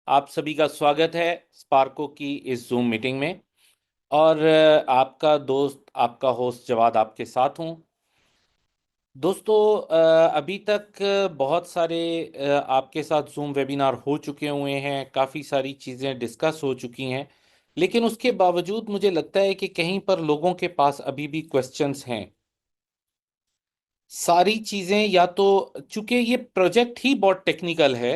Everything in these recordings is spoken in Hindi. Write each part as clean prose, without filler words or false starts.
आप सभी का स्वागत है स्पार्को की इस जूम मीटिंग में। और आपका दोस्त आपका होस्ट जवाद आपके साथ हूं। दोस्तों, अभी तक बहुत सारे आपके साथ जूम वेबिनार हो चुके हुए हैं, काफ़ी सारी चीज़ें डिस्कस हो चुकी हैं। लेकिन उसके बावजूद मुझे लगता है कि कहीं पर लोगों के पास अभी भी क्वेश्चंस हैं। सारी चीज़ें या तो चूंकि ये प्रोजेक्ट ही बहुत टेक्निकल है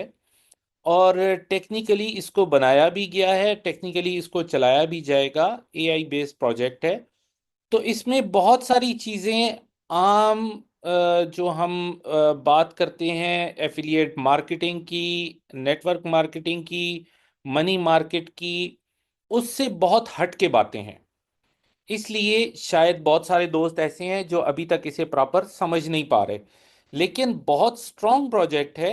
और टेक्निकली इसको बनाया भी गया है, टेक्निकली इसको चलाया भी जाएगा, एआई बेस्ड प्रोजेक्ट है। तो इसमें बहुत सारी चीज़ें आम जो हम बात करते हैं एफिलिएट मार्केटिंग की, नेटवर्क मार्केटिंग की, मनी मार्केट की, उससे बहुत हट के बातें हैं। इसलिए शायद बहुत सारे दोस्त ऐसे हैं जो अभी तक इसे प्रॉपर समझ नहीं पा रहे। लेकिन बहुत स्ट्रांग प्रोजेक्ट है,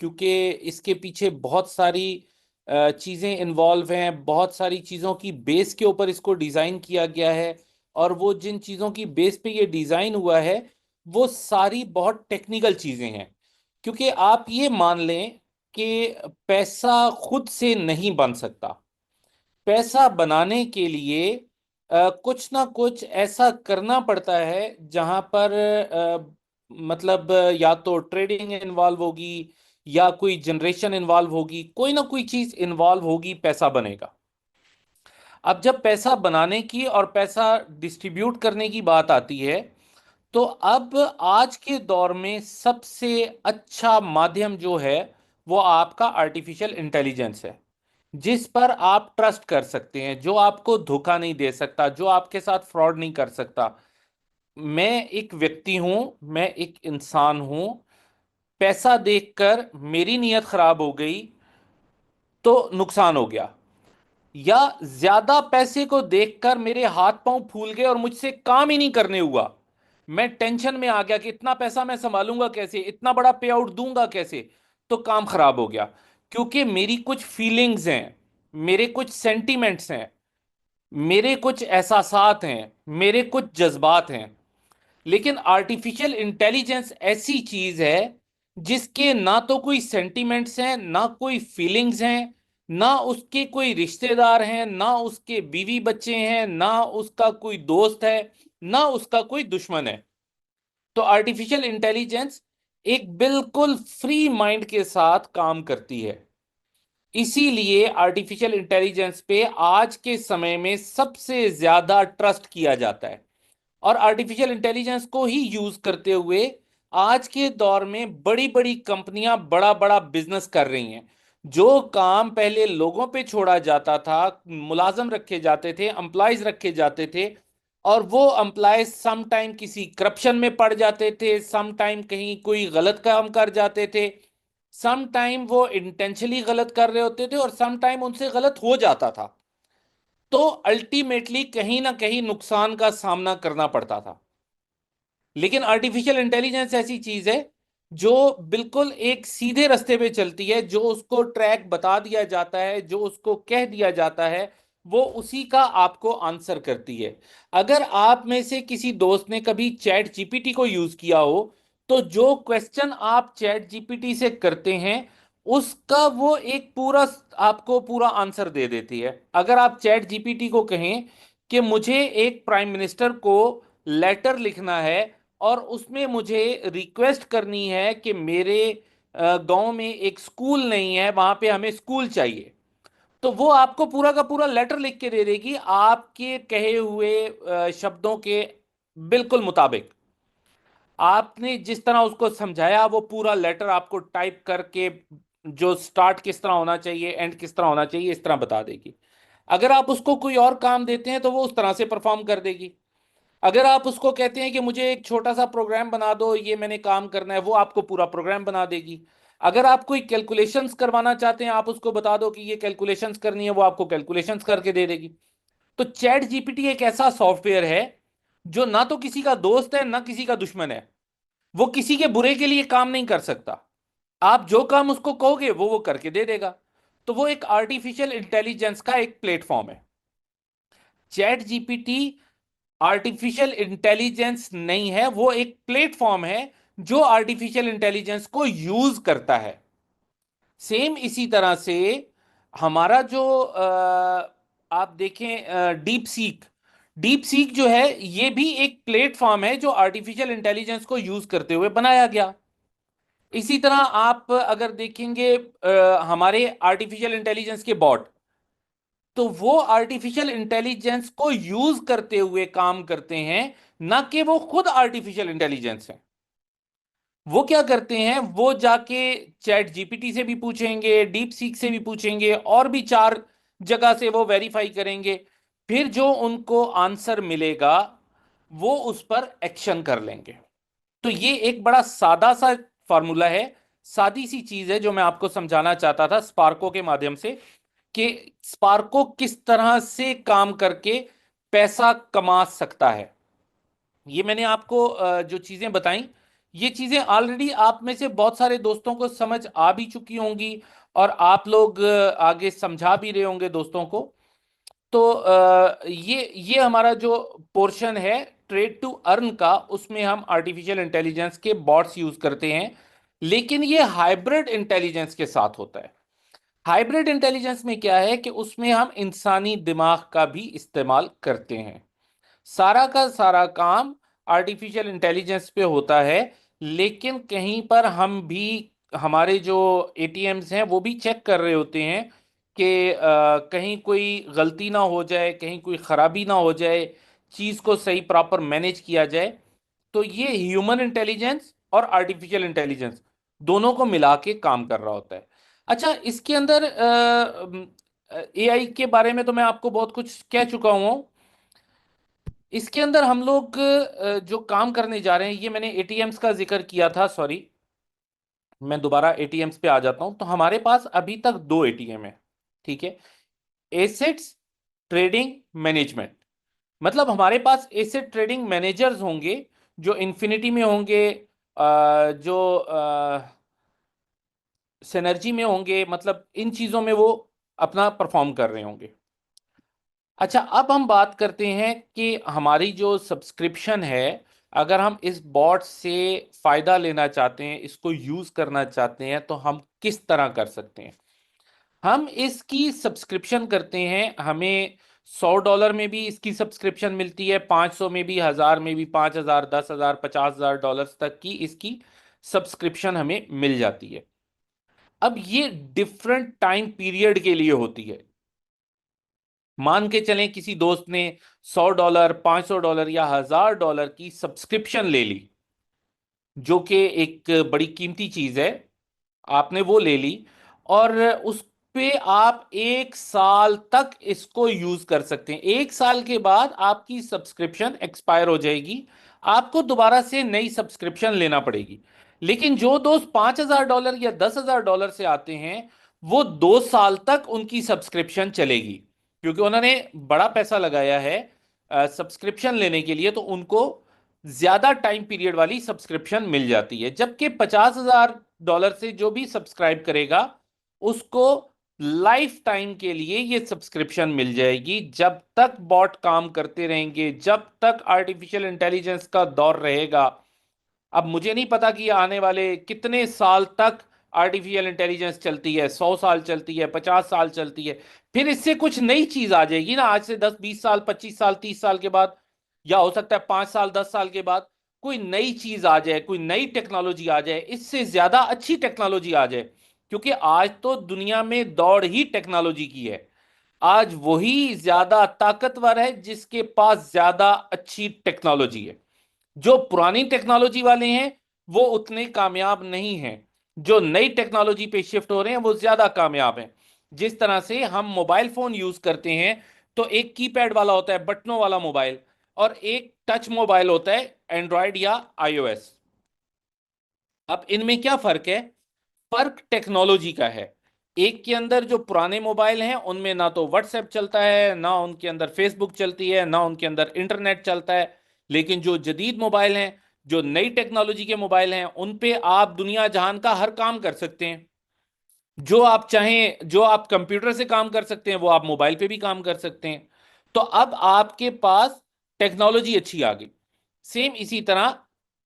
क्योंकि इसके पीछे बहुत सारी चीज़ें इन्वॉल्व हैं, बहुत सारी चीज़ों की बेस के ऊपर इसको डिज़ाइन किया गया है। और वो जिन चीज़ों की बेस पे ये डिज़ाइन हुआ है वो सारी बहुत टेक्निकल चीज़ें हैं। क्योंकि आप ये मान लें कि पैसा खुद से नहीं बन सकता। पैसा बनाने के लिए कुछ ना कुछ ऐसा करना पड़ता है जहां पर मतलब या तो ट्रेडिंग इन्वॉल्व होगी या कोई जनरेशन इन्वॉल्व होगी, कोई ना कोई चीज इन्वॉल्व होगी, पैसा बनेगा। अब जब पैसा बनाने की और पैसा डिस्ट्रीब्यूट करने की बात आती है, तो अब आज के दौर में सबसे अच्छा माध्यम जो है वो आपका आर्टिफिशियल इंटेलिजेंस है, जिस पर आप ट्रस्ट कर सकते हैं, जो आपको धोखा नहीं दे सकता, जो आपके साथ फ्रॉड नहीं कर सकता। मैं एक व्यक्ति हूं, मैं एक इंसान हूं। पैसा देखकर मेरी नीयत खराब हो गई तो नुकसान हो गया, या ज्यादा पैसे को देखकर मेरे हाथ पांव फूल गए और मुझसे काम ही नहीं करने हुआ। मैं टेंशन में आ गया कि इतना पैसा मैं संभालूंगा कैसे, इतना बड़ा पे आउट दूंगा कैसे, तो काम खराब हो गया। क्योंकि मेरी कुछ फीलिंग्स हैं, मेरे कुछ सेंटिमेंट्स हैं, मेरे कुछ एहसासात हैं, मेरे कुछ जज्बात हैं। लेकिन आर्टिफिशियल इंटेलिजेंस ऐसी चीज है जिसके ना तो कोई सेंटिमेंट्स हैं, ना कोई फीलिंग्स हैं, ना उसके कोई रिश्तेदार हैं, ना उसके बीवी बच्चे हैं, ना उसका कोई दोस्त है, ना उसका कोई दुश्मन है। तो आर्टिफिशियल इंटेलिजेंस एक बिल्कुल फ्री माइंड के साथ काम करती है। इसीलिए आर्टिफिशियल इंटेलिजेंस पे आज के समय में सबसे ज्यादा ट्रस्ट किया जाता है। और आर्टिफिशियल इंटेलिजेंस को ही यूज करते हुए आज के दौर में बड़ी बड़ी कंपनियां बड़ा बड़ा बिजनेस कर रही हैं। जो काम पहले लोगों पे छोड़ा जाता था, मुलाजम रखे जाते थे, एम्प्लॉयज रखे जाते थे, और वो एम्प्लॉयज सम टाइम किसी करप्शन में पड़ जाते थे, सम टाइम कहीं कोई गलत काम कर जाते थे, सम टाइम वो इंटेंशनली गलत कर रहे होते थे, और सम टाइम उनसे गलत हो जाता था। तो अल्टीमेटली कहीं ना कहीं नुकसान का सामना करना पड़ता था। लेकिन आर्टिफिशियल इंटेलिजेंस ऐसी चीज है जो बिल्कुल एक सीधे रास्ते पे चलती है। जो उसको ट्रैक बता दिया जाता है, जो उसको कह दिया जाता है, वो उसी का आपको आंसर करती है। अगर आप में से किसी दोस्त ने कभी चैट जीपीटी को यूज किया हो, तो जो क्वेश्चन आप चैट जीपीटी से करते हैं उसका वो एक पूरा आपको पूरा आंसर दे देती है। अगर आप चैट जीपीटी को कहें कि मुझे एक प्राइम मिनिस्टर को लेटर लिखना है और उसमें मुझे रिक्वेस्ट करनी है कि मेरे गांव में एक स्कूल नहीं है, वहां पे हमें स्कूल चाहिए, तो वो आपको पूरा का पूरा लेटर लिख के दे देगी आपके कहे हुए शब्दों के बिल्कुल मुताबिक। आपने जिस तरह उसको समझाया वो पूरा लेटर आपको टाइप करके जो स्टार्ट किस तरह होना चाहिए, एंड किस तरह होना चाहिए, इस तरह बता देगी। अगर आप उसको कोई और काम देते हैं तो वो उस तरह से परफॉर्म कर देगी। अगर आप उसको कहते हैं कि मुझे एक छोटा सा प्रोग्राम बना दो, ये मैंने काम करना है, वो आपको पूरा प्रोग्राम बना देगी। अगर आप कोई कैलकुलेशंस करवाना चाहते हैं, आप उसको बता दो कि ये कैलकुलेशंस करनी है, वो आपको कैलकुलेशंस करके दे देगी। तो चैट जीपीटी एक ऐसा सॉफ्टवेयर है जो ना तो किसी का दोस्त है ना किसी का दुश्मन है। वो किसी के बुरे के लिए काम नहीं कर सकता। आप जो काम उसको कहोगे वो करके दे देगा। तो वो एक आर्टिफिशियल इंटेलिजेंस का एक प्लेटफॉर्म है। चैट जीपीटी आर्टिफिशियल इंटेलिजेंस नहीं है, वो एक प्लेटफॉर्म है जो आर्टिफिशियल इंटेलिजेंस को यूज करता है। सेम इसी तरह से हमारा जो आप देखें डीप सीक जो है ये भी एक प्लेटफॉर्म है जो आर्टिफिशियल इंटेलिजेंस को यूज करते हुए बनाया गया। इसी तरह आप अगर देखेंगे हमारे आर्टिफिशियल इंटेलिजेंस के बॉट, तो वो आर्टिफिशियल इंटेलिजेंस को यूज करते हुए काम करते हैं, ना कि वो खुद आर्टिफिशियल इंटेलिजेंस है। वो क्या करते हैं, वो जाके चैट जीपीटी से भी पूछेंगे, डीप सीक से भी पूछेंगे, और भी चार जगह से वो वेरीफाई करेंगे। फिर जो उनको आंसर मिलेगा वो उस पर एक्शन कर लेंगे। तो ये एक बड़ा सादा सा फॉर्मूला है, सादी सी चीज है जो मैं आपको समझाना चाहता था स्पार्को के माध्यम से, कि स्पार्को किस तरह से काम करके पैसा कमा सकता है। ये मैंने आपको जो चीजें बताई, ये चीजें ऑलरेडी आप में से बहुत सारे दोस्तों को समझ आ भी चुकी होंगी, और आप लोग आगे समझा भी रहे होंगे दोस्तों को। तो ये हमारा जो पोर्शन है ट्रेड टू अर्न का, उसमें हम आर्टिफिशियल इंटेलिजेंस के बॉट्स यूज करते हैं। लेकिन ये हाइब्रिड इंटेलिजेंस के साथ होता है। हाइब्रिड इंटेलिजेंस में क्या है कि उसमें हम इंसानी दिमाग का भी इस्तेमाल करते हैं। सारा का सारा काम आर्टिफिशियल इंटेलिजेंस पे होता है, लेकिन कहीं पर हम भी हमारे जो एटीएम्स हैं वो भी चेक कर रहे होते हैं कि कहीं कोई गलती ना हो जाए, कहीं कोई खराबी ना हो जाए, चीज को सही प्रॉपर मैनेज किया जाए। तो ये ह्यूमन इंटेलिजेंस और आर्टिफिशियल इंटेलिजेंस दोनों को मिला के काम कर रहा होता है। अच्छा, इसके अंदर एआई के बारे में तो मैं आपको बहुत कुछ कह चुका हूं। इसके अंदर हम लोग जो काम करने जा रहे हैं, ये मैंने एटीएम्स का जिक्र किया था, सॉरी, मैं दोबारा एटीएम्स पे आ जाता हूं। तो हमारे पास अभी तक दो एटीएम है, ठीक है। एसेट्स ट्रेडिंग मैनेजमेंट, मतलब हमारे पास एसेट ट्रेडिंग मैनेजर्स होंगे जो इन्फिनिटी में होंगे, जो सिनर्जी में होंगे, मतलब इन चीजों में वो अपना परफॉर्म कर रहे होंगे। अच्छा, अब हम बात करते हैं कि हमारी जो सब्सक्रिप्शन है, अगर हम इस बॉट से फायदा लेना चाहते हैं, इसको यूज करना चाहते हैं, तो हम किस तरह कर सकते हैं। हम इसकी सब्सक्रिप्शन करते हैं, हमें $100 में भी इसकी सब्सक्रिप्शन मिलती है, 500 में भी, 1000 में भी, 5000, 10,000, $50,000 तक की इसकी सब्सक्रिप्शन हमें मिल जाती है। अब ये डिफरेंट टाइम पीरियड के लिए होती है। मान के चलें किसी दोस्त ने $100, $500 या $1000 की सब्सक्रिप्शन ले ली, जो कि एक बड़ी कीमती चीज है, आपने वो ले ली, और उस पे आप 1 साल तक इसको यूज कर सकते हैं। 1 साल के बाद आपकी सब्सक्रिप्शन एक्सपायर हो जाएगी, आपको दोबारा से नई सब्सक्रिप्शन लेना पड़ेगी। लेकिन जो दोस्त $5,000 या $10,000 से आते हैं, वो 2 साल तक उनकी सब्सक्रिप्शन चलेगी, क्योंकि उन्होंने बड़ा पैसा लगाया है सब्सक्रिप्शन लेने के लिए, तो उनको ज्यादा टाइम पीरियड वाली सब्सक्रिप्शन मिल जाती है। जबकि $50,000 से जो भी सब्सक्राइब करेगा, उसको लाइफ टाइम के लिए ये सब्सक्रिप्शन मिल जाएगी। जब तक बॉट काम करते रहेंगे, जब तक आर्टिफिशियल इंटेलिजेंस का दौर रहेगा। अब मुझे नहीं पता कि आने वाले कितने साल तक आर्टिफिशियल इंटेलिजेंस चलती है, 100 साल चलती है, 50 साल चलती है। फिर इससे कुछ नई चीज आ जाएगी ना, आज से 10, 20 साल, 25 साल, 30 साल के बाद, या हो सकता है 5 साल, 10 साल के बाद कोई नई चीज आ जाए, कोई नई टेक्नोलॉजी आ जाए, इससे ज्यादा अच्छी टेक्नोलॉजी आ जाए। क्योंकि आज तो दुनिया में दौड़ ही टेक्नोलॉजी की है। आज वही ज्यादा ताकतवर है जिसके पास ज्यादा अच्छी टेक्नोलॉजी है। जो पुरानी टेक्नोलॉजी वाले हैं वो उतने कामयाब नहीं हैं। जो नई टेक्नोलॉजी पे शिफ्ट हो रहे हैं वो ज्यादा कामयाब हैं। जिस तरह से हम मोबाइल फोन यूज करते हैं, तो एक कीपैड वाला होता है, बटनों वाला मोबाइल, और एक टच मोबाइल होता है, एंड्रॉयड या आईओएस। अब इनमें क्या फर्क है? फर्क टेक्नोलॉजी का है। एक के अंदर जो पुराने मोबाइल हैं उनमें ना तो व्हाट्सएप चलता है, ना उनके अंदर फेसबुक चलती है, ना उनके अंदर इंटरनेट चलता है। लेकिन जो जदीद मोबाइल हैं, जो नई टेक्नोलॉजी के मोबाइल हैं, उन पे आप दुनिया जहान का हर काम कर सकते हैं। जो आप चाहें, जो आप कंप्यूटर से काम कर सकते हैं, वो आप मोबाइल पे भी काम कर सकते हैं। तो अब आपके पास टेक्नोलॉजी अच्छी आ गई। सेम इसी तरह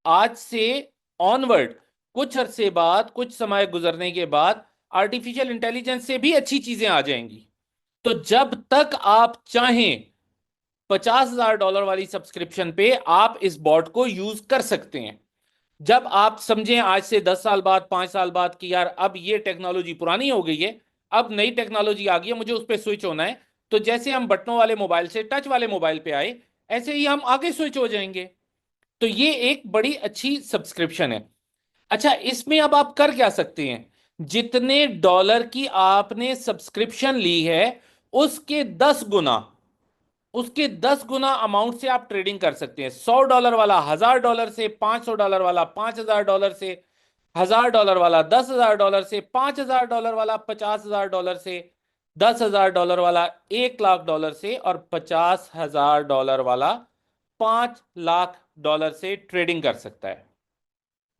आज से ऑनवर्ड, कुछ अरसे बाद, कुछ समय गुजरने के बाद, आर्टिफिशियल इंटेलिजेंस से भी अच्छी चीजें आ जाएंगी। तो जब तक आप चाहें, $50,000 वाली सब्सक्रिप्शन पे आप इस बॉट को यूज कर सकते हैं। जब आप समझें आज से 10 साल बाद, 5 साल बाद कि यार अब ये टेक्नोलॉजी पुरानी हो गई है, अब नई टेक्नोलॉजी आ गई है, मुझे उस पर स्विच होना है, तो जैसे हम बटनों वाले मोबाइल से टच वाले मोबाइल पे आए, ऐसे ही हम आगे स्विच हो जाएंगे। तो ये एक बड़ी अच्छी सब्सक्रिप्शन है। अच्छा, इसमें अब आप कर क्या सकते हैं, जितने डॉलर की आपने सब्सक्रिप्शन ली है उसके 10 गुना, उसके 10 गुना अमाउंट से आप ट्रेडिंग कर सकते हैं। $100 वाला $1,000 से, $500 वाला $5,000 से, $1,000 वाला $10,000 से, $5,000 वाला $50,000 से, $10,000 वाला $1,00,000 से, और $50,000 वाला $5,00,000 से ट्रेडिंग कर सकता है।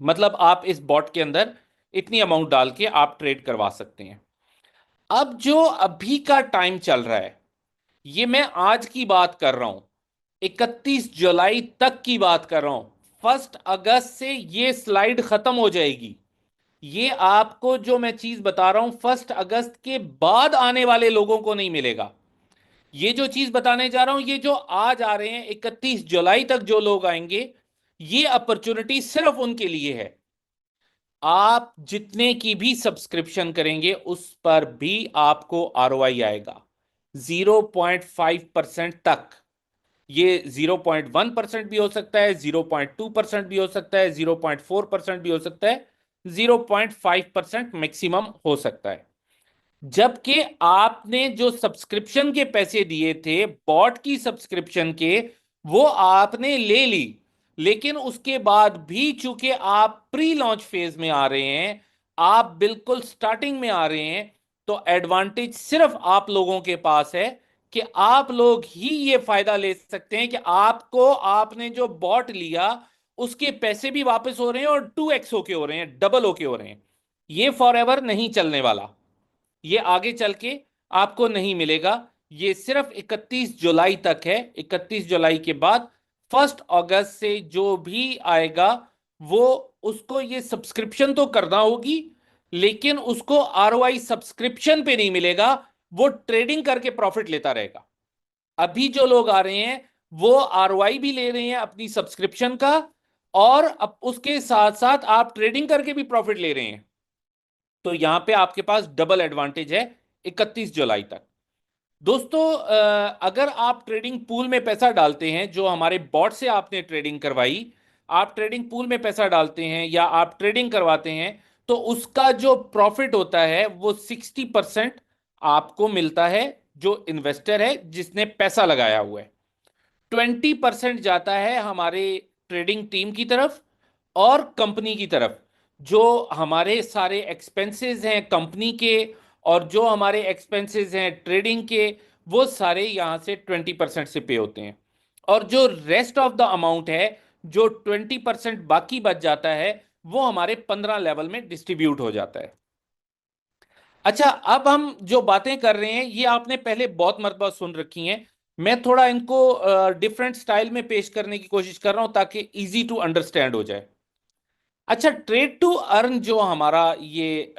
मतलब आप इस बॉट के अंदर इतनी अमाउंट डाल के आप ट्रेड करवा सकते हैं। अब जो अभी का टाइम चल रहा है, ये मैं आज की बात कर रहा हूं, 31 जुलाई तक की बात कर रहा हूं। 1 अगस्त से ये स्लाइड खत्म हो जाएगी। ये आपको जो मैं चीज बता रहा हूं 1 अगस्त के बाद आने वाले लोगों को नहीं मिलेगा। ये जो चीज बताने जा रहा हूं, ये जो आज आ रहे हैं 31 जुलाई तक जो लोग आएंगे, ये अपॉर्चुनिटी सिर्फ उनके लिए है। आप जितने की भी सब्सक्रिप्शन करेंगे उस पर भी आपको आरओआई आएगा 0.5% तक। ये 0.1% भी हो सकता है, 0.2% भी हो सकता है, 0.4% भी हो सकता है, 0.5% मैक्सिमम हो सकता है। जबकि आपने जो सब्सक्रिप्शन के पैसे दिए थे बॉट की सब्सक्रिप्शन के, वो आपने ले ली, लेकिन उसके बाद भी चूंकि आप प्री लॉन्च फेज में आ रहे हैं, आप बिल्कुल स्टार्टिंग में आ रहे हैं, तो एडवांटेज सिर्फ आप लोगों के पास है कि आप लोग ही ये फायदा ले सकते हैं कि आपको, आपने जो बॉट लिया उसके पैसे भी वापस हो रहे हैं और 2x होके हो रहे हैं, डबल होके हो रहे हैं। ये फॉर एवर नहीं चलने वाला, ये आगे चल के आपको नहीं मिलेगा। ये सिर्फ 31 जुलाई तक है। 31 जुलाई के बाद 1 अगस्त से जो भी आएगा, वो, उसको ये सब्सक्रिप्शन तो करना होगी, लेकिन उसको आरओआई सब्सक्रिप्शन पे नहीं मिलेगा, वो ट्रेडिंग करके प्रॉफिट लेता रहेगा। अभी जो लोग आ रहे हैं वो आरओआई भी ले रहे हैं अपनी सब्सक्रिप्शन का, और अब उसके साथ साथ आप ट्रेडिंग करके भी प्रॉफिट ले रहे हैं। तो यहां पे आपके पास डबल एडवांटेज है 31 जुलाई तक। दोस्तों, अगर आप ट्रेडिंग पूल में पैसा डालते हैं, जो हमारे बॉट से आपने ट्रेडिंग करवाई, आप ट्रेडिंग पूल में पैसा डालते हैं या आप ट्रेडिंग करवाते हैं, तो उसका जो प्रॉफिट होता है वो 60% आपको मिलता है, जो इन्वेस्टर है जिसने पैसा लगाया हुआ है। 20% जाता है हमारे ट्रेडिंग टीम की तरफ और कंपनी की तरफ। जो हमारे सारे एक्सपेंसेस हैं कंपनी के, और जो हमारे एक्सपेंसेस हैं ट्रेडिंग के, वो सारे यहां से 20% से पे होते हैं। और जो रेस्ट ऑफ द अमाउंट है, जो 20% बाकी बच जाता है, वो हमारे 15 लेवल में डिस्ट्रीब्यूट हो जाता है। अच्छा, अब हम जो बातें कर रहे हैं ये आपने पहले बहुत मरतबा सुन रखी हैं। मैं थोड़ा इनको डिफरेंट स्टाइल में पेश करने की कोशिश कर रहा हूं ताकि इजी टू अंडरस्टैंड हो जाए। अच्छा, ट्रेड टू अर्न जो हमारा ये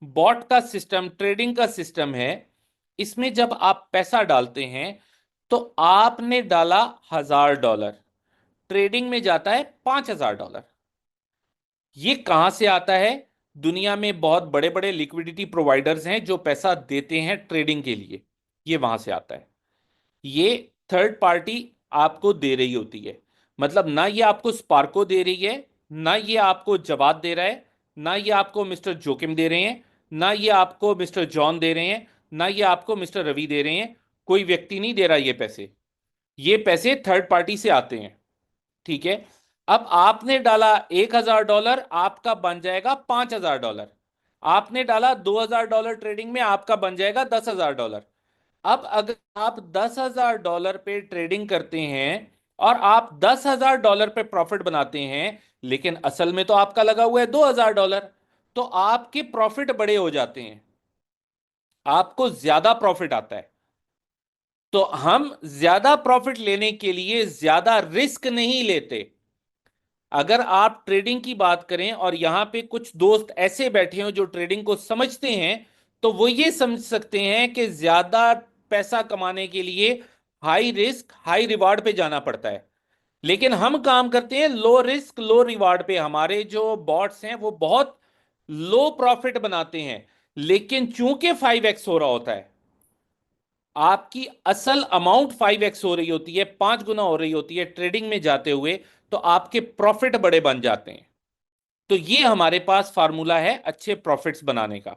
बॉट का सिस्टम, ट्रेडिंग का सिस्टम है, इसमें जब आप पैसा डालते हैं तो आपने डाला $1,000, ट्रेडिंग में जाता है $5,000। ये कहां से आता है? दुनिया में बहुत बड़े बड़े लिक्विडिटी प्रोवाइडर्स हैं जो पैसा देते हैं ट्रेडिंग के लिए, ये वहां से आता है। ये थर्ड पार्टी आपको दे रही होती है। मतलब ना ये आपको स्पार्को दे रही है, ना ये आपको जवाब दे रहा है, ना ये आपको मिस्टर जोकिम दे रहे हैं, ना ये आपको मिस्टर जॉन दे रहे हैं, ना ये आपको मिस्टर रवि दे रहे हैं। कोई व्यक्ति नहीं दे रहा ये पैसे थर्ड पार्टी से आते हैं। ठीक है। अब आपने डाला $1,000, आपका बन जाएगा $5,000। आपने डाला $2,000 ट्रेडिंग में, आपका बन जाएगा $10,000। अब अगर आप $10,000 पे ट्रेडिंग करते हैं और आप $10,000 पे प्रॉफिट बनाते हैं, लेकिन असल में तो आपका लगा हुआ है $2,000, तो आपके प्रॉफिट बड़े हो जाते हैं, आपको ज्यादा प्रॉफिट आता है। तो हम ज्यादा प्रॉफिट लेने के लिए ज्यादा रिस्क नहीं लेते। अगर आप ट्रेडिंग की बात करें और यहाँ पे कुछ दोस्त ऐसे बैठे हो जो ट्रेडिंग को समझते हैं, तो वो ये समझ सकते हैं कि ज्यादा पैसा कमाने के लिए हाई रिस्क हाई रिवार्ड पे जाना पड़ता है। लेकिन हम काम करते हैं लो रिस्क लो रिवार्ड पे। हमारे जो बॉट्स हैं वो बहुत लो प्रॉफिट बनाते हैं, लेकिन चूंकि 5x हो रहा होता है, आपकी असल अमाउंट 5x हो रही होती है, 5 गुना हो रही होती है ट्रेडिंग में जाते हुए, तो आपके प्रॉफिट बड़े बन जाते हैं। तो ये हमारे पास फार्मूला है अच्छे प्रॉफिट्स बनाने का।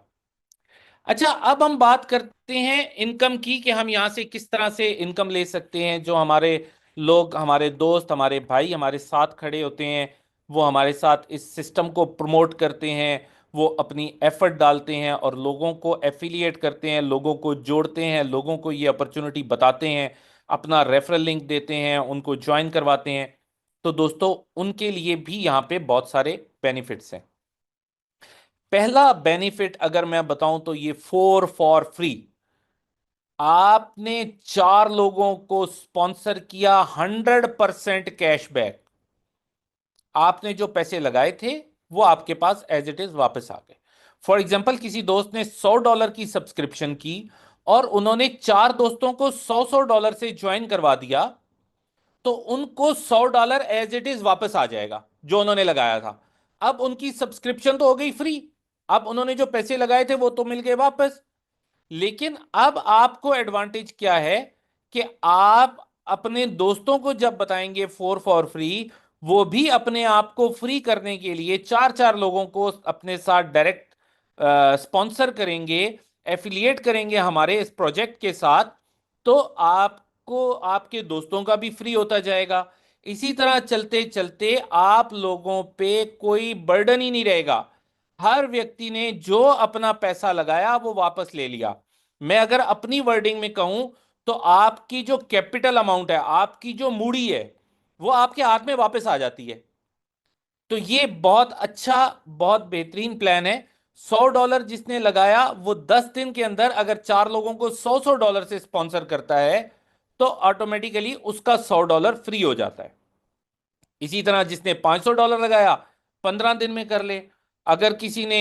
अच्छा, अब हम बात करते हैं इनकम की, कि हम यहां से किस तरह से इनकम ले सकते हैं। जो हमारे लोग, हमारे दोस्त, हमारे भाई हमारे साथ खड़े होते हैं, वो हमारे साथ इस सिस्टम को प्रमोट करते हैं, वो अपनी एफर्ट डालते हैं और लोगों को एफिलिएट करते हैं, लोगों को जोड़ते हैं, लोगों को ये अपॉर्चुनिटी बताते हैं, अपना रेफरल लिंक देते हैं, उनको ज्वाइन करवाते हैं। तो दोस्तों, उनके लिए भी यहाँ पे बहुत सारे बेनिफिट्स हैं। पहला बेनिफिट अगर मैं बताऊं तो ये 4 फॉर फ्री। आपने 4 लोगों को स्पॉन्सर किया, 100% कैशबैक। आपने जो पैसे लगाए थे वो आपके पास एज इट इज वापस आ गए। फॉर एग्जाम्पल, किसी दोस्त ने $100 की सब्सक्रिप्शन की और उन्होंने 4 दोस्तों को $100 से ज्वाइन करवा दिया, तो उनको $100 एज इट इज वापस आ जाएगा जो उन्होंने लगाया था। अब उनकी सब्सक्रिप्शन तो हो गई फ्री, अब उन्होंने जो पैसे लगाए थे वो तो मिल गए वापस। लेकिन अब आपको एडवांटेज क्या है कि आप अपने दोस्तों को जब बताएंगे 4 फॉर फ्री, वो भी अपने आप को फ्री करने के लिए 4 4 लोगों को अपने साथ डायरेक्ट स्पॉन्सर करेंगे, एफिलिएट करेंगे हमारे इस प्रोजेक्ट के साथ। तो आपको आपके दोस्तों का भी फ्री होता जाएगा। इसी तरह चलते चलते आप लोगों पे कोई बर्डन ही नहीं रहेगा। हर व्यक्ति ने जो अपना पैसा लगाया वो वापस ले लिया। मैं अगर अपनी वर्डिंग में कहूं, तो आपकी जो कैपिटल अमाउंट है, आपकी जो मूड़ी है, वो आपके हाथ में वापस आ जाती है। तो ये बहुत अच्छा, बहुत बेहतरीन प्लान है। $100 जिसने लगाया, वो 10 दिन के अंदर अगर 4 लोगों को 100 $100 से स्पॉन्सर करता है, तो ऑटोमेटिकली उसका $100 फ्री हो जाता है। इसी तरह जिसने $500 लगाया, 15 दिन में कर ले। अगर किसी ने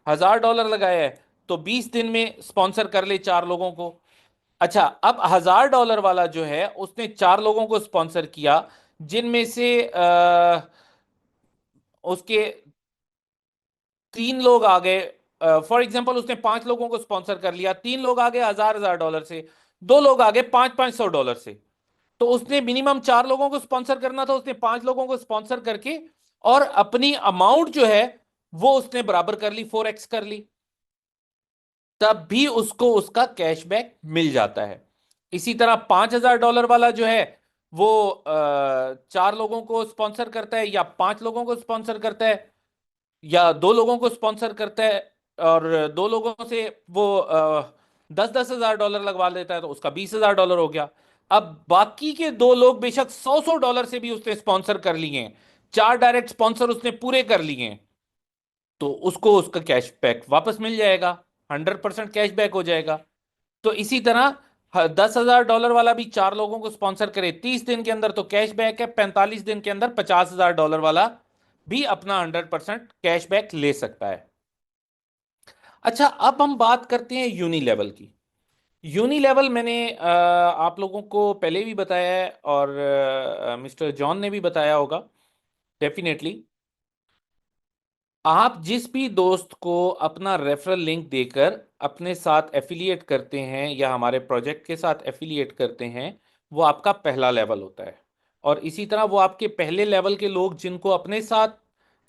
$1000 लगाया है, तो 20 दिन में स्पॉन्सर कर ले 4 लोगों को। अच्छा, अब $1000 वाला जो है, उसने 4 लोगों को स्पॉन्सर किया, जिनमें से उसके 3 लोग आ गए। फॉर एग्जाम्पल, उसने 5 लोगों को स्पॉन्सर कर लिया, 3 लोग आ गए $1000 से, 2 लोग आ गए 500 500 से। तो उसने मिनिमम 4 लोगों को स्पॉन्सर करना था, उसने 5 लोगों को स्पॉन्सर करके और अपनी अमाउंट जो है वो उसने बराबर कर ली, 4x कर ली। तब भी उसको उसका कैशबैक मिल जाता है। इसी तरह $5000 वाला जो है, वो 4 लोगों को स्पॉन्सर करता है या 5 लोगों को स्पॉन्सर करता है या 2 लोगों को स्पॉन्सर करता है, और 2 लोगों से वो 10 10 हजार डॉलर लगवा लेता है, तो उसका $20,000 हो गया। अब बाकी के 2 लोग बेशक 100 100 डॉलर से भी उसने स्पॉन्सर कर लिए हैं, 4 डायरेक्ट स्पॉन्सर उसने पूरे कर लिए हैं, तो उसको उसका कैशबैक वापस मिल जाएगा, 100% कैशबैक हो जाएगा। तो इसी तरह $10,000 वाला भी 4 लोगों को स्पॉन्सर करे 30 दिन के अंदर, तो कैशबैक है। 45 दिन के अंदर $50,000 वाला भी अपना 100% कैशबैक ले सकता है। अच्छा, अब हम बात करते हैं यूनी लेवल की। यूनी लेवल मैंने आप लोगों को पहले भी बताया है, और मिस्टर जॉन ने भी बताया होगा डेफिनेटली। आप जिस भी दोस्त को अपना रेफरल लिंक देकर अपने साथ एफिलिएट करते हैं या हमारे प्रोजेक्ट के साथ एफिलिएट करते हैं, वो आपका पहला लेवल होता है। और इसी तरह वो आपके पहले लेवल के लोग जिनको अपने साथ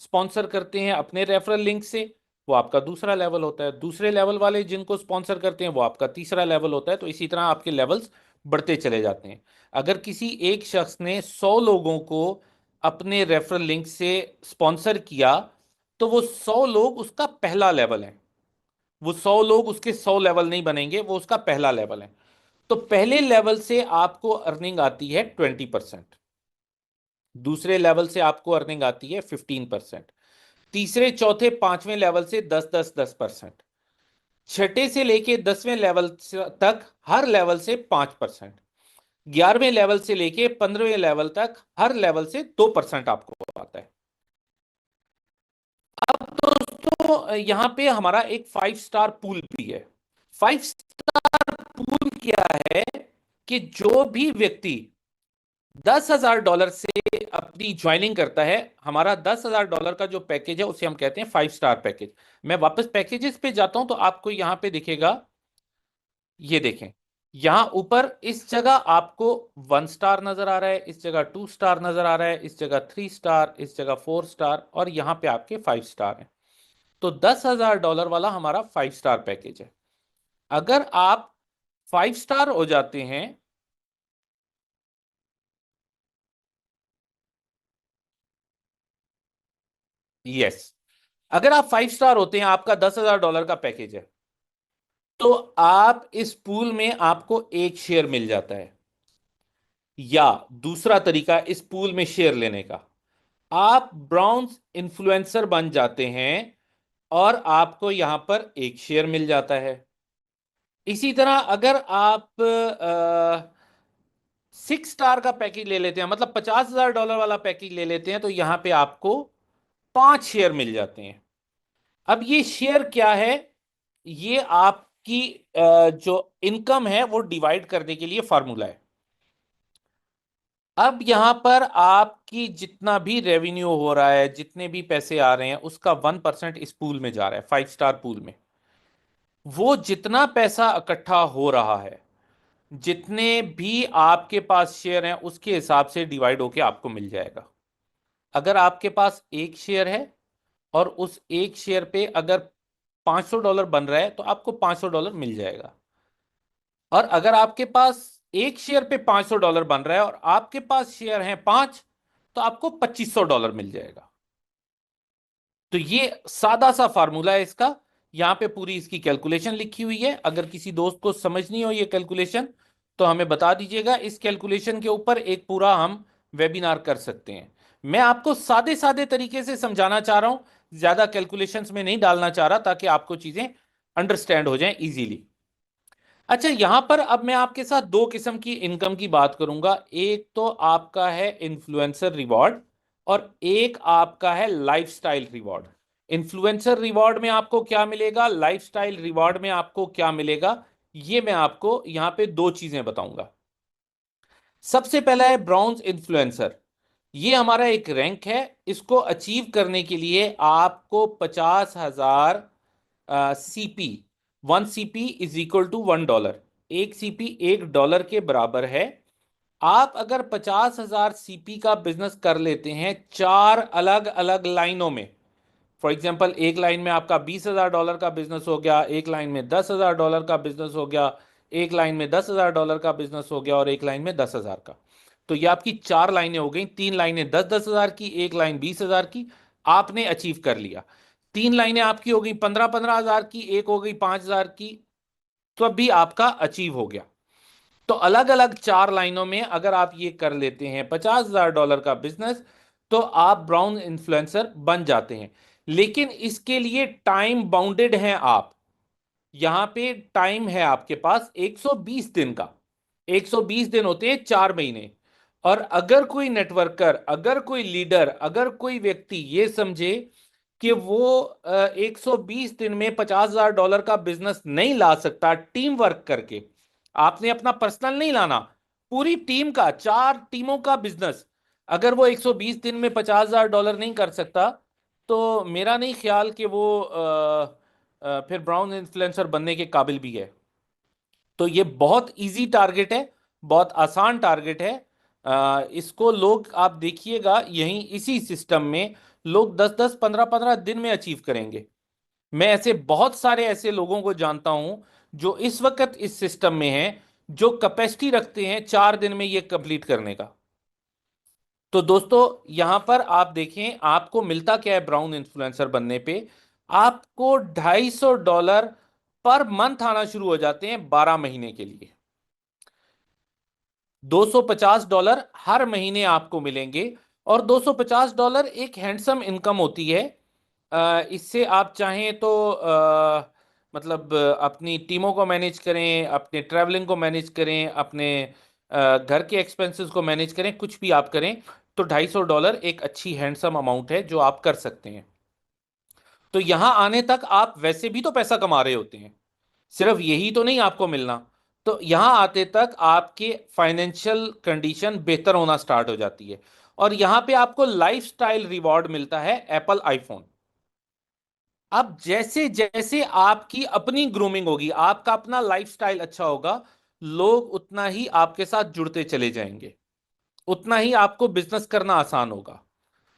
स्पॉन्सर करते हैं अपने रेफरल लिंक से, वो आपका दूसरा लेवल होता है। दूसरे लेवल वाले जिनको स्पॉन्सर करते हैं, वो आपका तीसरा लेवल होता है। तो इसी तरह आपके लेवल्स बढ़ते चले जाते हैं। अगर किसी एक शख्स ने 100 लोगों को अपने रेफरल लिंक से स्पॉन्सर किया, तो वो 100 लोग उसका पहला लेवल है। वो 100 लोग उसके 100 लेवल नहीं बनेंगे, वो उसका पहला लेवल है। तो पहले लेवल से आपको अर्निंग आती है 20%, दूसरे लेवल से आपको अर्निंग आती है 15%, तीसरे चौथे पांचवें लेवल से 10 10 10%, छठे से लेके 10वें लेवल तक हर लेवल से 5%, 11वें लेवल से लेके 15वें लेवल तक हर लेवल से 2% आपको आता है। अब दोस्तों यहां पे हमारा एक 5 स्टार पूल भी है। 5 स्टार पूल क्या है कि जो भी व्यक्ति $10,000 से अपनी ज्वाइनिंग करता है, हमारा $10,000 का जो पैकेज है उसे हम कहते हैं 5 स्टार पैकेज। मैं वापस पैकेजेस पे जाता हूं तो आपको यहां पे दिखेगा, ये देखें, यहां ऊपर इस जगह आपको 1 स्टार नजर आ रहा है, इस जगह 2 स्टार नजर आ रहा है, इस जगह 3 स्टार, इस जगह 4 स्टार, और यहां पे आपके 5 स्टार है। तो $10,000 वाला हमारा 5 स्टार पैकेज है। अगर आप 5 स्टार हो जाते हैं, यस, अगर आप 5 स्टार होते हैं, आपका $10,000 का पैकेज है, तो आप इस पूल में आपको एक शेयर मिल जाता है। या दूसरा तरीका इस पूल में शेयर लेने का, आप ब्राउन्स इन्फ्लुएंसर बन जाते हैं और आपको यहां पर एक शेयर मिल जाता है। इसी तरह अगर आप 6 स्टार का पैकेज ले लेते हैं, मतलब $50,000 वाला पैकेज ले लेते हैं, तो यहां पे आपको 5 शेयर मिल जाते हैं। अब ये शेयर क्या है? ये आपकी जो इनकम है वो डिवाइड करने के लिए फॉर्मूला है। अब यहां पर आपकी जितना भी रेवेन्यू हो रहा है, जितने भी पैसे आ रहे हैं, उसका 1% इस पूल में जा रहा है, 5 स्टार पूल में। वो जितना पैसा इकट्ठा हो रहा है, जितने भी आपके पास शेयर हैं, उसके हिसाब से डिवाइड होके आपको मिल जाएगा। अगर आपके पास एक शेयर है और उस एक शेयर पे अगर $500 बन रहा है, तो आपको $500 मिल जाएगा। और अगर आपके पास एक शेयर पे $500 बन रहा है और आपके पास शेयर हैं 5, तो आपको $2,500 मिल जाएगा। तो ये सादा सा फार्मूला है इसका। यहां पे पूरी इसकी कैलकुलेशन लिखी हुई है। अगर किसी दोस्त को समझनी हो ये कैलकुलेशन, तो हमें बता दीजिएगा। इस कैलकुलेशन के ऊपर एक पूरा हम वेबिनार कर सकते हैं। मैं आपको सादे सादे तरीके से समझाना चाह रहा हूं, ज्यादा कैलकुलेशंस में नहीं डालना चाह रहा, ताकि आपको चीजें अंडरस्टैंड हो जाएं इजीली। अच्छा, यहां पर अब मैं आपके साथ दो किस्म की इनकम की बात करूंगा। एक तो आपका है इन्फ्लुएंसर रिवॉर्ड, और एक आपका है लाइफस्टाइल रिवॉर्ड। इन्फ्लुएंसर रिवॉर्ड में आपको क्या मिलेगा, लाइफस्टाइल रिवॉर्ड में आपको क्या मिलेगा, ये मैं आपको यहां पे दो चीजें बताऊंगा। सबसे पहला है ब्राउन्स इन्फ्लुएंसर। ये हमारा एक रैंक है। इसको अचीव करने के लिए आपको 50,000 CP, 1 CP is equal to $1। 1 CP $1 के बराबर है। आप अगर 50,000 सीपी का बिजनेस कर लेते हैं चार अलग अलग लाइनों में, फॉर एग्जाम्पल एक लाइन में आपका $20,000 का बिजनेस हो गया, एक लाइन में $10,000 का बिजनेस हो गया, एक लाइन में $10,000 का बिजनेस हो गया, और एक लाइन में 10,000 का। तो ये आपकी चार लाइनें हो गई। तीन लाइनें 10-10 हजार की, एक लाइन 20,000 की, आपने अचीव कर लिया। तीन लाइनें आपकी हो गई 15-15 हजार की, एक हो गई 5,000 की, तो अभी आपका अचीव हो गया। तो अलग अलग चार लाइनों में अगर आप ये कर लेते हैं $50,000 का बिजनेस, तो आप ब्राउन इन्फ्लुएंसर बन जाते हैं। लेकिन इसके लिए टाइम बाउंडेड हैं आप। यहां पे टाइम है आपके पास 120 दिन का। 120 दिन होते हैं 4 महीने। और अगर कोई नेटवर्कर, अगर कोई लीडर, अगर कोई व्यक्ति ये समझे कि वो 120 दिन में $50,000 का बिजनेस नहीं ला सकता टीम वर्क करके, आपने अपना पर्सनल नहीं लाना, पूरी टीम का, चार टीमों का बिजनेस, अगर वो 120 दिन में $50,000 नहीं कर सकता, तो मेरा नहीं ख्याल कि वो फिर ब्राउन इन्फ्लुएंसर बनने के काबिल भी है। तो ये बहुत इजी टारगेट है, बहुत आसान टारगेट है। इसको लोग, आप देखिएगा यहीं इसी सिस्टम में लोग 10-10 15-15 दिन में अचीव करेंगे। मैं ऐसे बहुत सारे ऐसे लोगों को जानता हूं जो इस वक्त इस सिस्टम में हैं, जो कैपेसिटी रखते हैं 4 दिन में ये कंप्लीट करने का। तो दोस्तों यहां पर आप देखें आपको मिलता क्या है ब्राउन इन्फ्लुएंसर बनने पे। आपको $250 पर मंथ आना शुरू हो जाते हैं 12 महीने के लिए। $250 हर महीने आपको मिलेंगे। और $250 एक हैंडसम इनकम होती है। इससे आप चाहें तो मतलब अपनी टीमों को मैनेज करें, अपने ट्रैवलिंग को मैनेज करें, अपने घर के एक्सपेंसेस को मैनेज करें, कुछ भी आप करें, तो $250 एक अच्छी हैंडसम अमाउंट है जो आप कर सकते हैं। तो यहां आने तक आप वैसे भी तो पैसा कमा रहे होते हैं, सिर्फ यही तो नहीं आपको मिलना। तो यहां आते तक आपके फाइनेंशियल कंडीशन बेहतर होना स्टार्ट हो जाती है, और यहां पे आपको लाइफस्टाइल रिवॉर्ड मिलता है, एप्पल आईफोन। अब जैसे जैसे आपकी अपनी ग्रूमिंग होगी, आपका अपना लाइफस्टाइल अच्छा होगा, लोग उतना ही आपके साथ जुड़ते चले जाएंगे, उतना ही आपको बिजनेस करना आसान होगा।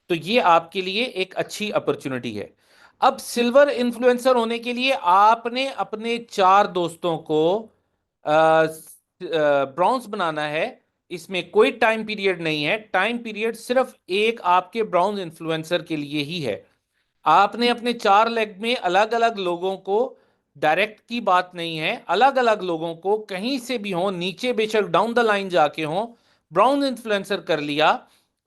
तो ये आपके लिए एक अच्छी अपॉर्चुनिटी है। अब सिल्वर इन्फ्लुएंसर होने के लिए आपने अपने 4 दोस्तों को ब्राउन्स बनाना है। इसमें कोई टाइम पीरियड नहीं है, टाइम पीरियड सिर्फ एक आपके ब्राउन्स इन्फ्लुएंसर के लिए ही है। आपने अपने 4 लेग में अलग अलग लोगों को, डायरेक्ट की बात नहीं है, अलग अलग लोगों को कहीं से भी हो, नीचे बेशक डाउन द लाइन जाके हो, ब्राउन इन्फ्लुएंसर कर लिया,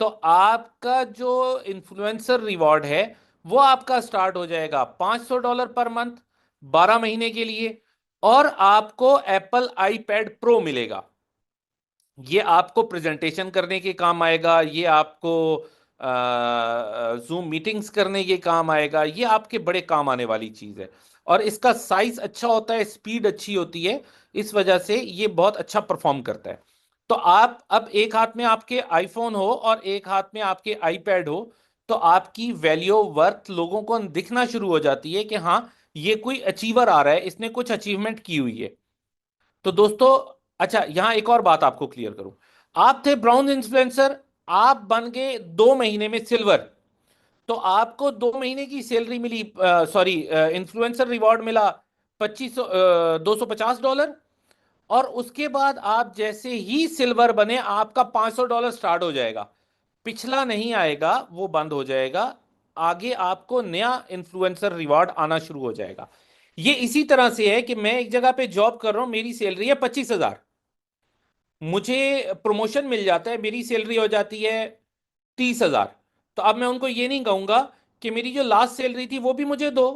तो आपका जो इन्फ्लुएंसर रिवॉर्ड है वो आपका स्टार्ट हो जाएगा $500 पर मंथ, 12 महीने के लिए। और आपको एप्पल आईपैड प्रो मिलेगा। ये आपको प्रेजेंटेशन करने के काम आएगा, ये आपको जूम मीटिंग्स करने के काम आएगा, ये आपके बड़े काम आने वाली चीज है। और इसका साइज अच्छा होता है, स्पीड अच्छी होती है, इस वजह से ये बहुत अच्छा परफॉर्म करता है। तो आप अब एक हाथ में आपके आईफोन हो और एक हाथ में आपके आईपैड हो, तो आपकी वैल्यू वर्थ लोगों को दिखना शुरू हो जाती है कि हाँ, ये कोई अचीवर आ रहा है, इसने कुछ अचीवमेंट की हुई है। तो दोस्तों, अच्छा यहां एक और बात आपको क्लियर करूं। आप थे ब्राउन इन्फ्लुएंसर, आप बन गए 2 महीने में सिल्वर, तो आपको 2 महीने की सैलरी मिली, सॉरी, इन्फ्लुएंसर रिवॉर्ड मिला 2500, $250। और उसके बाद आप जैसे ही सिल्वर बने, आपका $500 स्टार्ट हो जाएगा, पिछला नहीं आएगा, वो बंद हो जाएगा। आगे आपको नया इन्फ्लुएंसर रिवॉर्ड आना शुरू हो जाएगा। ये इसी तरह से है कि मैं एक जगह पे जॉब कर रहा हूं, मेरी सैलरी है 25,000, मुझे प्रमोशन मिल जाता है, मेरी सैलरी हो जाती है 30,000। तो अब मैं उनको ये नहीं कहूंगा कि मेरी जो लास्ट सैलरी थी वो भी मुझे दो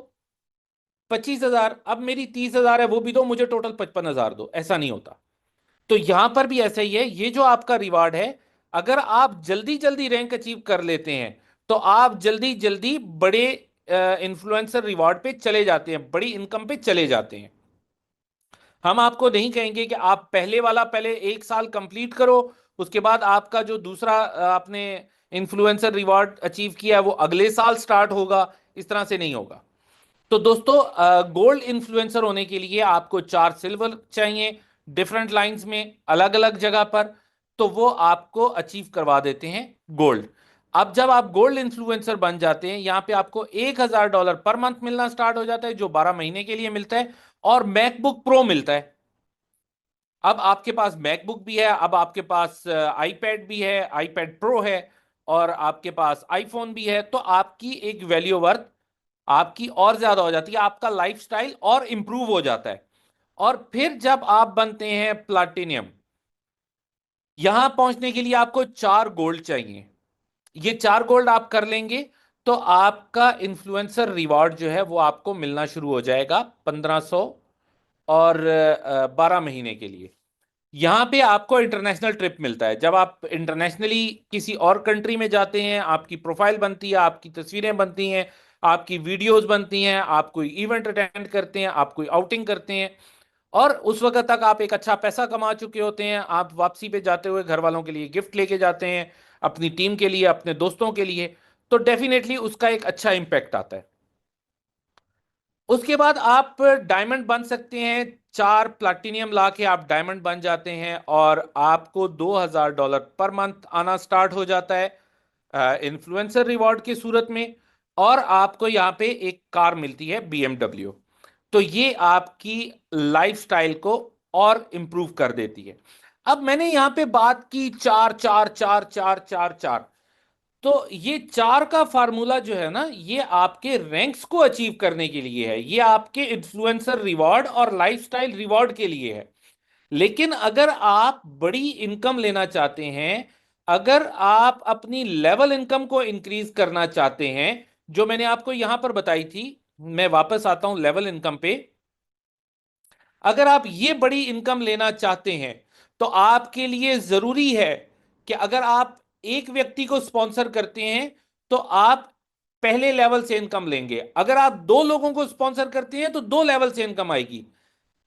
25,000, अब मेरी 30,000 है वो भी दो, मुझे टोटल 55,000 दो, ऐसा नहीं होता। तो यहां पर भी ऐसा ही है, ये जो आपका रिवार्ड है, अगर आप जल्दी जल्दी रैंक अचीव कर लेते हैं, तो आप जल्दी जल्दी बड़े इन्फ्लुएंसर रिवॉर्ड पे चले जाते हैं, बड़ी इनकम पे चले जाते हैं। हम आपको नहीं कहेंगे कि आप पहले वाला पहले 1 साल कंप्लीट करो, उसके बाद आपका जो दूसरा आपने इन्फ्लुएंसर रिवॉर्ड अचीव किया है वो अगले साल स्टार्ट होगा, इस तरह से नहीं होगा। तो दोस्तों, गोल्ड इन्फ्लुएंसर होने के लिए आपको 4 सिल्वर चाहिए, डिफरेंट लाइंस में, अलग अलग जगह पर। तो वो आपको अचीव करवा देते हैं गोल्ड। अब जब आप गोल्ड इन्फ्लुएंसर बन जाते हैं, यहां पे आपको $1,000 पर मंथ मिलना स्टार्ट हो जाता है, जो 12 महीने के लिए मिलता है, और मैकबुक प्रो मिलता है। अब आपके पास मैकबुक भी है, अब आपके पास आईपैड भी है, आईपैड प्रो है, और आपके पास आईफोन भी है। तो आपकी एक वैल्यू वर्थ आपकी और ज्यादा हो जाती है, आपका लाइफस्टाइल और इंप्रूव हो जाता है। और फिर जब आप बनते हैं प्लाटिनियम, यहां पहुंचने के लिए आपको 4 गोल्ड चाहिए। ये 4 गोल्ड आप कर लेंगे, तो आपका इन्फ्लुएंसर रिवॉर्ड जो है वो आपको मिलना शुरू हो जाएगा 1500, और 12 महीने के लिए। यहां पे आपको इंटरनेशनल ट्रिप मिलता है, जब आप इंटरनेशनली किसी और कंट्री में जाते हैं, आपकी प्रोफाइल बनती है, आपकी तस्वीरें बनती हैं, आपकी वीडियोस बनती हैं, आप कोई इवेंट अटेंड करते हैं, आप कोई आउटिंग करते हैं, और उस वक्त तक आप एक अच्छा पैसा कमा चुके होते हैं। आप वापसी पे जाते हुए घर वालों के लिए गिफ्ट लेके जाते हैं, अपनी टीम के लिए, अपने दोस्तों के लिए, तो डेफिनेटली उसका एक अच्छा इंपैक्ट आता है। उसके बाद आप डायमंड बन सकते हैं, 4 प्लाटिनियम ला के आप डायमंड बन जाते हैं, और आपको $2,000 पर मंथ आना स्टार्ट हो जाता है इन्फ्लुएंसर रिवॉर्ड की सूरत में। और आपको यहाँ पे एक कार मिलती है BMW। तो ये आपकी लाइफस्टाइल को और इंप्रूव कर देती है। अब मैंने यहां पे बात की चार चार चार चार चार चार, तो ये 4 का फार्मूला जो है ना, ये आपके रैंक्स को अचीव करने के लिए है, ये आपके इन्फ्लुएंसर रिवॉर्ड और लाइफस्टाइल रिवॉर्ड के लिए है। लेकिन अगर आप बड़ी इनकम लेना चाहते हैं, अगर आप अपनी लेवल इनकम को इंक्रीज करना चाहते हैं, जो मैंने आपको यहां पर बताई थी, मैं वापस आता हूं लेवल इनकम पे। अगर आप ये बड़ी इनकम लेना चाहते हैं, तो आपके लिए जरूरी है कि अगर आप एक व्यक्ति को स्पॉन्सर करते हैं तो आप पहले लेवल से इनकम लेंगे। अगर आप दो लोगों को स्पॉन्सर करते हैं तो दो लेवल से इनकम आएगी।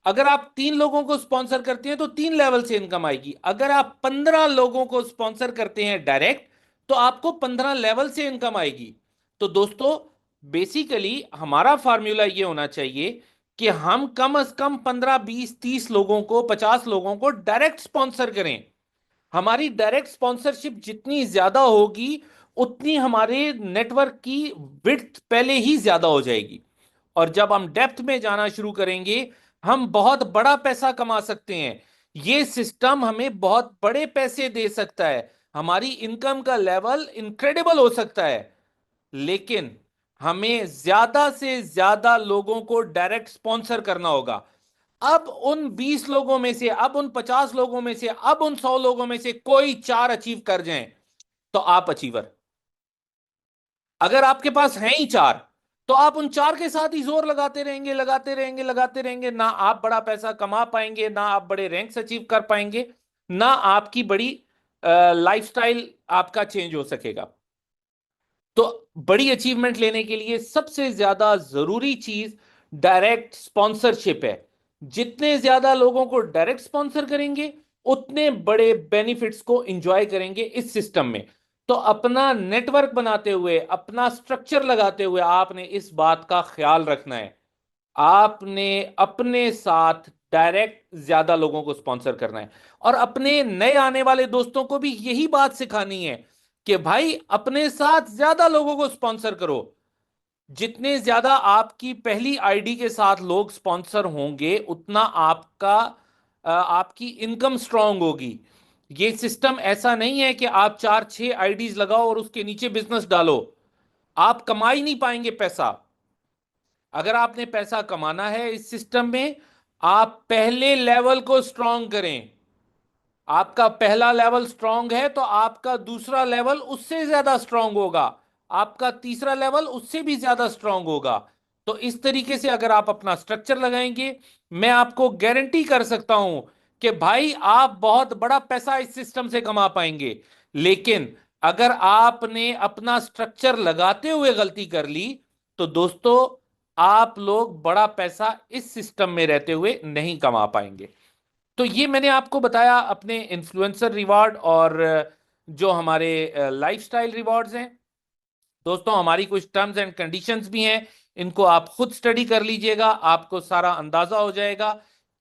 अगर आप तीन लोगों को स्पॉन्सर करते हैं तो तीन लेवल से इनकम आएगी। अगर आप 15 लोगों को स्पॉन्सर करते हैं डायरेक्ट तो आपको 15 लेवल से इनकम आएगी। तो दोस्तों, बेसिकली हमारा फार्मूला ये होना चाहिए कि हम कम से कम 15, 20, 30 लोगों को, 50 लोगों को डायरेक्ट स्पॉन्सर करें। हमारी डायरेक्ट स्पॉन्सरशिप जितनी ज्यादा होगी उतनी हमारे नेटवर्क की विड्थ पहले ही ज्यादा हो जाएगी। और जब हम डेप्थ में जाना शुरू करेंगे हम बहुत बड़ा पैसा कमा सकते हैं। ये सिस्टम हमें बहुत बड़े पैसे दे सकता है, हमारी इनकम का लेवल इनक्रेडिबल हो सकता है। लेकिन हमें ज्यादा से ज्यादा लोगों को डायरेक्ट स्पॉन्सर करना होगा। अब उन 20 लोगों में से, अब उन 50 लोगों में से, अब उन 100 लोगों में से कोई चार अचीव कर जाएं तो आप अचीवर। अगर आपके पास हैं ही चार तो आप उन चार के साथ ही जोर लगाते रहेंगे, लगाते रहेंगे, लगाते रहेंगे। ना आप बड़ा पैसा कमा पाएंगे, ना आप बड़े रैंक्स अचीव कर पाएंगे, ना आपकी बड़ी लाइफस्टाइल आपका चेंज हो सकेगा। तो बड़ी अचीवमेंट लेने के लिए सबसे ज्यादा जरूरी चीज डायरेक्ट स्पॉन्सरशिप है। जितने ज्यादा लोगों को डायरेक्ट स्पॉन्सर करेंगे उतने बड़े बेनिफिट्स को एंजॉय करेंगे इस सिस्टम में। तो अपना नेटवर्क बनाते हुए, अपना स्ट्रक्चर लगाते हुए आपने इस बात का ख्याल रखना है, आपने अपने साथ डायरेक्ट ज्यादा लोगों को स्पॉन्सर करना है। और अपने नए आने वाले दोस्तों को भी यही बात सिखानी है कि भाई अपने साथ ज्यादा लोगों को स्पॉन्सर करो। जितने ज्यादा आपकी पहली आईडी के साथ लोग स्पॉन्सर होंगे उतना आपकी इनकम स्ट्रांग होगी। ये सिस्टम ऐसा नहीं है कि आप चार छह आईडीज लगाओ और उसके नीचे बिजनेस डालो, आप कमा ही नहीं पाएंगे पैसा। अगर आपने पैसा कमाना है इस सिस्टम में, आप पहले लेवल को स्ट्रांग करें। आपका पहला लेवल स्ट्रांग है तो आपका दूसरा लेवल उससे ज्यादा स्ट्रांग होगा, आपका तीसरा लेवल उससे भी ज्यादा स्ट्रांग होगा। तो इस तरीके से अगर आप अपना स्ट्रक्चर लगाएंगे, मैं आपको गारंटी कर सकता हूं कि भाई आप बहुत बड़ा पैसा इस सिस्टम से कमा पाएंगे। लेकिन अगर आपने अपना स्ट्रक्चर लगाते हुए गलती कर ली तो दोस्तों, आप लोग बड़ा पैसा इस सिस्टम में रहते हुए नहीं कमा पाएंगे। तो ये मैंने आपको बताया अपने इन्फ्लुएंसर रिवॉर्ड और जो हमारे लाइफस्टाइल रिवॉर्ड्स हैं। दोस्तों, हमारी कुछ टर्म्स एंड कंडीशंस भी हैं, इनको आप खुद स्टडी कर लीजिएगा, आपको सारा अंदाजा हो जाएगा।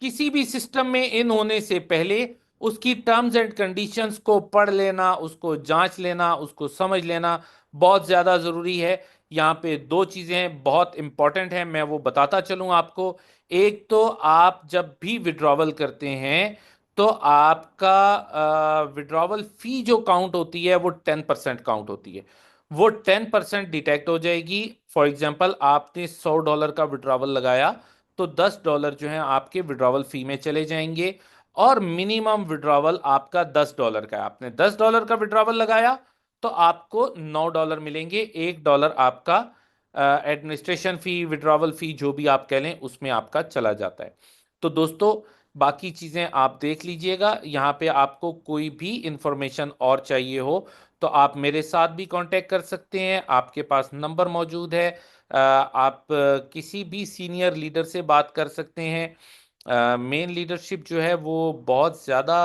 किसी भी सिस्टम में इन होने से पहले उसकी टर्म्स एंड कंडीशंस को पढ़ लेना, उसको जांच लेना, उसको समझ लेना बहुत ज्यादा जरूरी है। यहाँ पे दो चीजें बहुत इंपॉर्टेंट हैं, मैं वो बताता चलूं आपको। एक तो आप जब भी विड्रॉवल करते हैं तो आपका विड्रॉवल फी जो काउंट होती है वो 10% काउंट होती है। वो 10% डिटेक्ट हो जाएगी। फॉर एग्जाम्पल, आपने $100 का विड्रॉवल लगाया तो $10 जो है आपके विड्रॉवल फी में चले जाएंगे। और मिनिमम विड्रॉवल आपका $10 का है। आपने $10 का विड्रॉवल लगाया तो आपको $9 मिलेंगे। $1 आपका एडमिनिस्ट्रेशन फी, विड्रॉवल फी जो भी आप कह लें उसमें आपका चला जाता है। तो दोस्तों, बाकी चीजें आप देख लीजिएगा। यहाँ पे आपको कोई भी इंफॉर्मेशन और चाहिए हो तो आप मेरे साथ भी कांटेक्ट कर सकते हैं, आपके पास नंबर मौजूद है। आप किसी भी सीनियर लीडर से बात कर सकते हैं। मेन लीडरशिप जो है वो बहुत ज़्यादा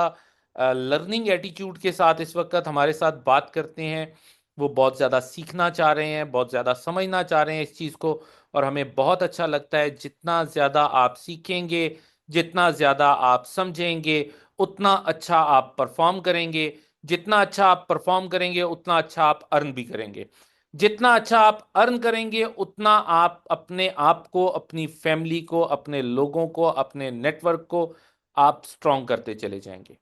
लर्निंग एटीट्यूड के साथ इस वक्त हमारे साथ बात करते हैं। वो बहुत ज़्यादा सीखना चाह रहे हैं, बहुत ज़्यादा समझना चाह रहे हैं इस चीज़ को। और हमें बहुत अच्छा लगता है, जितना ज़्यादा आप सीखेंगे, जितना ज़्यादा आप समझेंगे, उतना अच्छा आप परफॉर्म करेंगे। जितना अच्छा आप परफॉर्म करेंगे उतना अच्छा आप अर्न भी करेंगे। जितना अच्छा आप अर्न करेंगे उतना आप अपने आप को, अपनी फैमिली को, अपने लोगों को, अपने नेटवर्क को आप स्ट्रांग करते चले जाएंगे।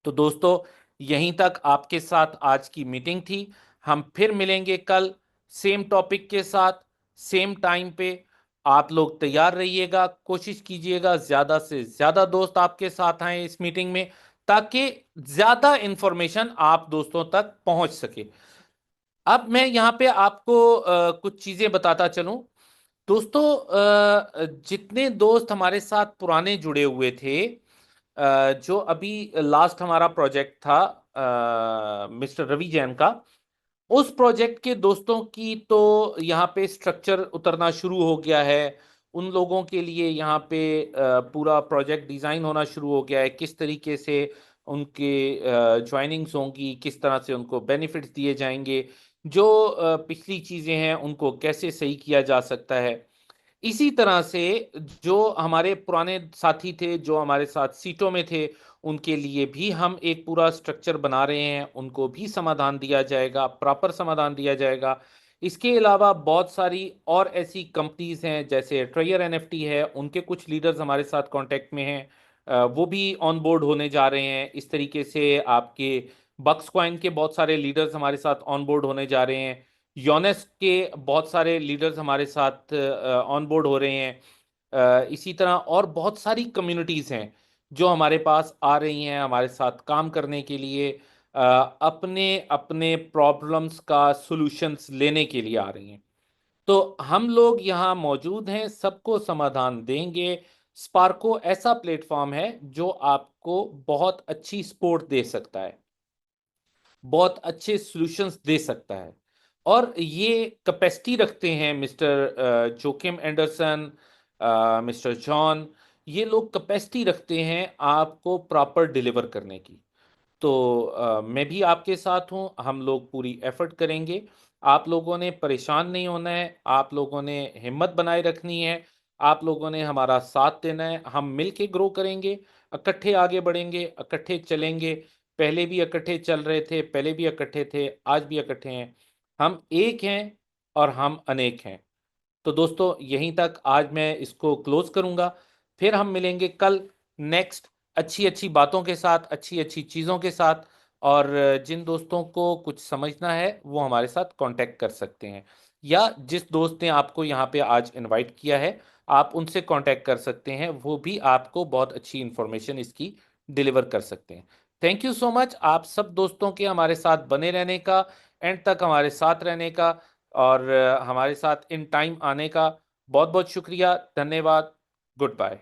तो दोस्तों, यहीं तक आपके साथ आज की मीटिंग थी। हम फिर मिलेंगे कल सेम टॉपिक के साथ, सेम टाइम पे। आप लोग तैयार रहिएगा, कोशिश कीजिएगा ज्यादा से ज्यादा दोस्त आपके साथ आए इस मीटिंग में, ताकि ज्यादा इंफॉर्मेशन आप दोस्तों तक पहुंच सके। अब मैं यहाँ पे आपको कुछ चीजें बताता चलूं। दोस्तों, जितने दोस्त हमारे साथ पुराने जुड़े हुए थे जो अभी लास्ट हमारा प्रोजेक्ट था मिस्टर रवि जैन का, उस प्रोजेक्ट के दोस्तों की तो यहाँ पे स्ट्रक्चर उतरना शुरू हो गया है। उन लोगों के लिए यहाँ पे पूरा प्रोजेक्ट डिजाइन होना शुरू हो गया है, किस तरीके से उनके ज्वाइनिंग्स होंगी, किस तरह से उनको बेनिफिट्स दिए जाएंगे, जो पिछली चीजें हैं उनको कैसे सही किया जा सकता है। इसी तरह से जो हमारे पुराने साथी थे, जो हमारे साथ सीटों में थे, उनके लिए भी हम एक पूरा स्ट्रक्चर बना रहे हैं, उनको भी समाधान दिया जाएगा, प्रॉपर समाधान दिया जाएगा। इसके अलावा बहुत सारी और ऐसी कंपनीज हैं, जैसे ट्रेयर एनएफटी है, उनके कुछ लीडर्स हमारे साथ कांटेक्ट में हैं। वो भी ऑन बोर्ड होने जा रहे हैं। इस तरीके से आपके बक्स कॉइन के बहुत सारे लीडर्स हमारे साथ ऑन बोर्ड होने जा रहे हैं। योनेस के बहुत सारे लीडर्स हमारे साथ ऑन बोर्ड हो रहे हैं। इसी तरह और बहुत सारी कम्युनिटीज हैं जो हमारे पास आ रही हैं हमारे साथ काम करने के लिए, अपने अपने प्रॉब्लम्स का सॉल्यूशंस लेने के लिए आ रही हैं। तो हम लोग यहाँ मौजूद हैं, सबको समाधान देंगे। स्पार्को ऐसा प्लेटफॉर्म है जो आपको बहुत अच्छी सपोर्ट दे सकता है, बहुत अच्छे सॉल्यूशंस दे सकता है। और ये कैपेसिटी रखते हैं mister Joachim Anderson, mister John, ये लोग कैपेसिटी रखते हैं आपको प्रॉपर डिलीवर करने की। तो मैं भी आपके साथ हूं, हम लोग पूरी एफर्ट करेंगे। आप लोगों ने परेशान नहीं होना है, आप लोगों ने हिम्मत बनाए रखनी है, आप लोगों ने हमारा साथ देना है। हम मिल के ग्रो करेंगे, इकट्ठे आगे बढ़ेंगे, इकट्ठे चलेंगे। पहले भी इकट्ठे चल रहे थे, पहले भी इकट्ठे थे, आज भी इकट्ठे हैं। हम एक हैं और हम अनेक हैं। तो दोस्तों यहीं तक आज मैं इसको क्लोज करूंगा। फिर हम मिलेंगे कल नेक्स्ट अच्छी अच्छी बातों के साथ, अच्छी अच्छी चीज़ों के साथ। और जिन दोस्तों को कुछ समझना है वो हमारे साथ कांटेक्ट कर सकते हैं, या जिस दोस्त ने आपको यहाँ पे आज इनवाइट किया है आप उनसे कांटेक्ट कर सकते हैं, वो भी आपको बहुत अच्छी इंफॉर्मेशन इसकी डिलीवर कर सकते हैं। थैंक यू सो मच आप सब दोस्तों के हमारे साथ बने रहने का, एंड तक हमारे साथ रहने का, और हमारे साथ इन टाइम आने का। बहुत बहुत शुक्रिया, धन्यवाद, गुड बाय।